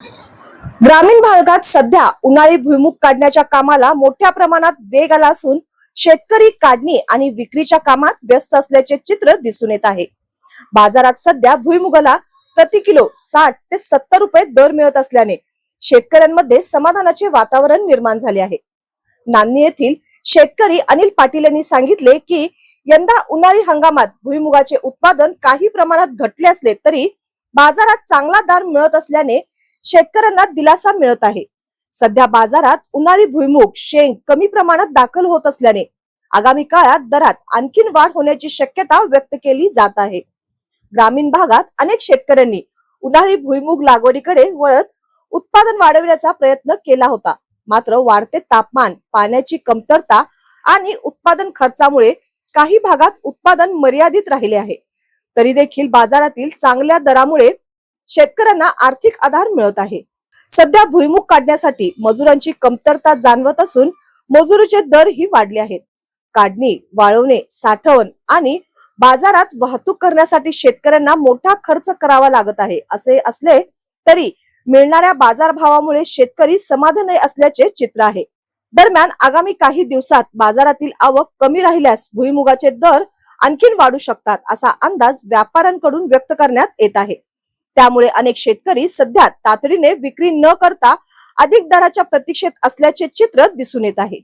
ग्रामीण भागात सध्या उन्हाळी भुईमूग काढण्याच्या कामाला मोठ्या प्रमाणात वेग आला असून शेतकरी काढणी आणि विक्रीच्या कामात व्यस्त असल्याचे चित्र दिसून येत आहे। बाजारात सध्या भुईमुगाला प्रति किलो 60 ते 70 रुपये दर मिळत असल्याने शेतकऱ्यांमध्ये समाधानाचे वातावरण निर्माण झाले आहे। नान्नी येथील शेतकरी अनिल पाटील यांनी सांगितले की यंदा उन्हाळी हंगामात भुईमुगाचे उत्पादन काही प्रमाणात घटले असले तरी बाजारात चांगला दर मिळत असल्याने शेतकऱ्यांना दिलासा मिळत आहे। सध्या बाजारात उन्हाळी भुईमूग शेंग कमी प्रमाणात दाखल होत असल्याने आगामी काळात दरात आणखीन वाढ होण्याची शक्यता व्यक्त केली जात आहे। ग्रामीण भागात अनेक शेतकऱ्यांनी उन्हाळी भुईमूग लागवडीकडे वळत उत्पादन वाढविण्याचा प्रयत्न केला होता, मात्र वाढते तापमान, पाण्याची कमतरता आणि उत्पादन खर्चामुळे काही भागात उत्पादन मर्यादित राहिले आहे। तरी देखील बाजारातील चांगल्या दरामुळे शेतकऱ्यांना आर्थिक आधार मिळत आहे। सध्या भुईमूग काढण्यासाठी मजुरांची कमतरता जाणवत असून मजुरीचे दरही वाढले आहेत। काढणी, वाळवणे, साठवण आणि बाजारात वाहतूक करण्यासाठी शेतकऱ्यांना मोठा खर्च करावा लागत आहे। असे असले तरी मिळणाऱ्या बाजारभावामुळे शेतकरी समाधानी असल्याचे चित्र आहे। दरम्यान आगामी काही दिवसात बाजारातील आवक कमी राहिल्यास भुईमुगाचे दर आणखीन वाढू शकतात असा अंदाज व्यापाऱ्यांकडून व्यक्त करण्यात येत आहे। त्यामुळे अनेक शेतकरी सध्या तातडीने विक्री न करता अधिक दराच्या प्रतीक्षेत असल्याचे चित्र दिसून येत आहे।